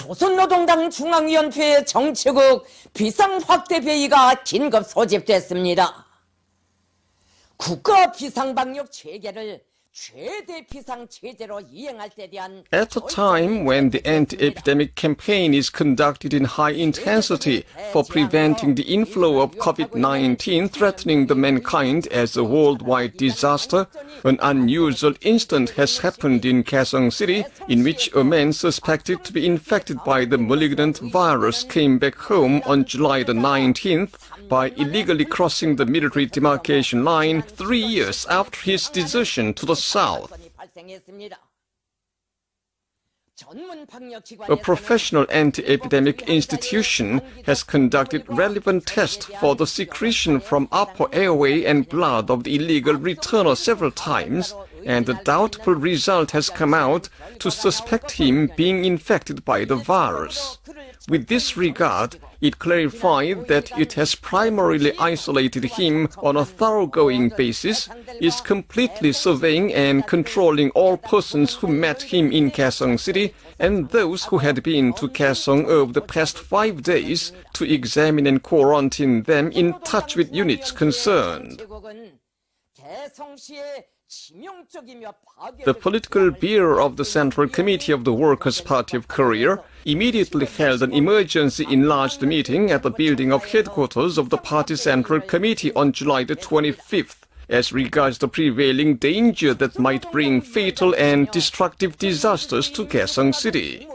조선노동당 중앙위원회 정치국 비상확대회의가 긴급 소집됐습니다. 국가 비상방역 체계를 At a time when the anti-epidemic campaign is conducted in high intensity for preventing the inflow of COVID-19 threatening the mankind as a worldwide disaster, an unusual incident has happened in Kaesong City in which a man suspected to be infected by the malignant virus came back home on July the 19th by illegally crossing the military demarcation line 3 years after his desertion to the south. A professional anti-epidemic institution has conducted relevant tests for the secretion from upper airway and blood of the illegal returner several times, and a doubtful result has come out to suspect him being infected by the virus. With this regard, it clarified that it has primarily isolated him on a thoroughgoing basis, is completely surveying and controlling all persons who met him in Kaesong City and those who had been to Kaesong over the past 5 days to examine and quarantine them in touch with units concerned. The political bureau of the Central Committee of the Workers' Party of Korea immediately held an emergency enlarged meeting at the building of headquarters of the party Central Committee on July the 25th as regards the prevailing danger that might bring fatal and destructive disasters to Kaesong City.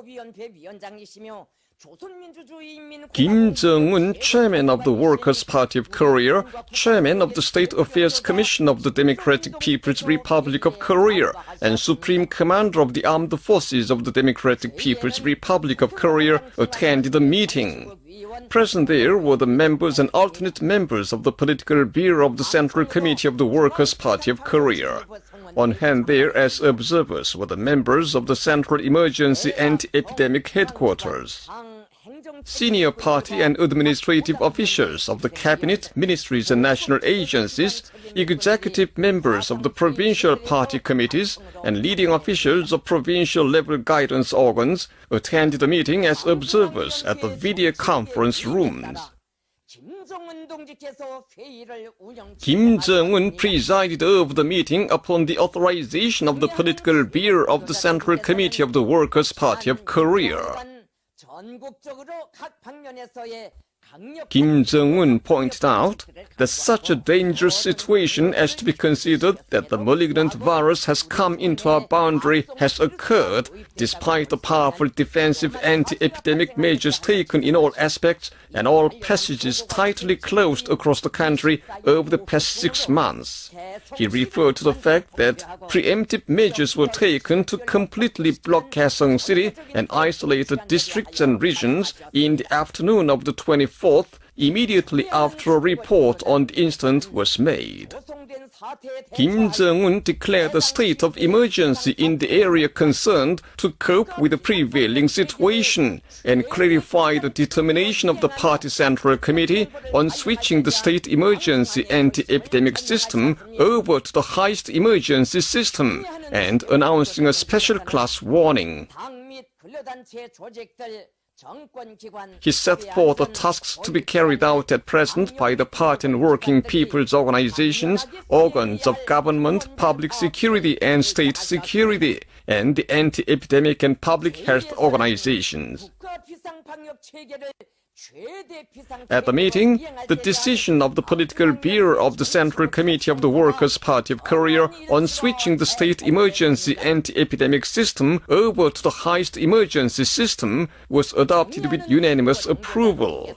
Kim Jong-un, chairman of the Workers' Party of Korea, chairman of the State Affairs Commission of the Democratic People's Republic of Korea, and Supreme Commander of the Armed Forces of the Democratic People's Republic of Korea attended the meeting. Present there were the members and alternate members of the political bureau of the Central Committee of the Workers' Party of Korea. On hand there as observers were the members of the Central Emergency Anti-Epidemic Headquarters. Senior party and administrative officials of the cabinet, ministries and national agencies, executive members of the provincial party committees, and leading officials of provincial-level guidance organs attended the meeting as observers at the video conference rooms. Kim Jong-un presided over the meeting upon the authorization of the political bureau of the Central Committee of the Workers' Party of Korea. Kim Jong-un pointed out that such a dangerous situation as to be considered that the malignant virus has come into our boundary has occurred despite the powerful defensive anti-epidemic measures taken in all aspects and all passages tightly closed across the country over the past 6 months. He referred to the fact that preemptive measures were taken to completely block Kaesong City and isolated districts and regions in the afternoon of the 24th, immediately after a report on the incident was made. Kim Jong-un declared a state of emergency in the area concerned to cope with the prevailing situation and clarified the determination of the Party Central Committee on switching the state emergency anti-epidemic system over to the highest emergency system and announcing a special class warning. He set forth the tasks to be carried out at present by the party and working people's organizations, organs of government, public security and state security, and the anti-epidemic and public health organizations. At the meeting, the decision of the political bureau of the Central Committee of the Workers' Party of Korea on switching the state emergency anti-epidemic system over to the highest emergency system was adopted with unanimous approval.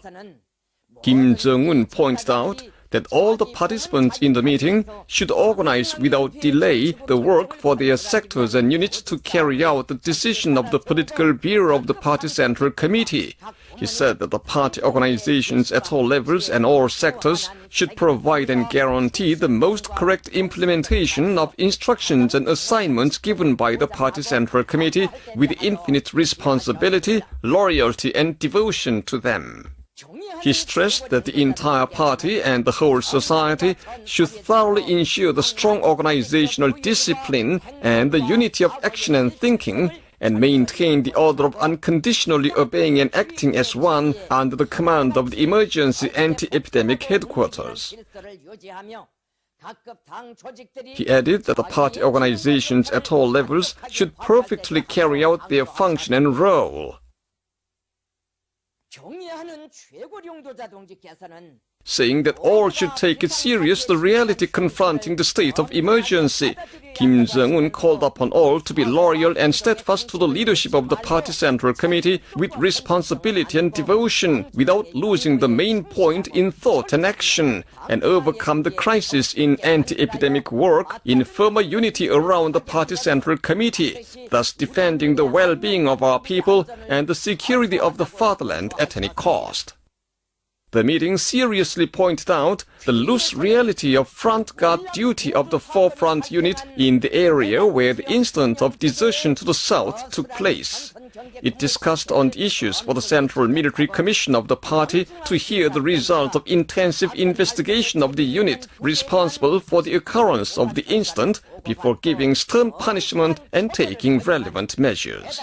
Kim Jong-un pointed out that all the participants in the meeting should organize without delay the work for their sectors and units to carry out the decision of the political bureau of the Party Central Committee. He said that the party organizations at all levels and all sectors should provide and guarantee the most correct implementation of instructions and assignments given by the Party Central Committee with infinite responsibility, loyalty and devotion to them. He stressed that the entire party and the whole society should thoroughly ensure the strong organizational discipline and the unity of action and thinking, and maintain the order of unconditionally obeying and acting as one under the command of the Emergency Anti-Epidemic Headquarters. He added that the party organizations at all levels should perfectly carry out their function and role. Saying that all should take it serious the reality confronting the state of emergency, Kim Jong-un called upon all to be loyal and steadfast to the leadership of the Party Central Committee with responsibility and devotion, without losing the main point in thought and action, and overcome the crisis in anti-epidemic work in firmer unity around the Party Central Committee, thus defending the well-being of our people and the security of the fatherland at any cost. The meeting seriously pointed out the loose reality of front guard duty of the forefront unit in the area where the incident of desertion to the south took place. It discussed on issues for the Central Military Commission of the party to hear the result of intensive investigation of the unit responsible for the occurrence of the incident before giving stern punishment and taking relevant measures.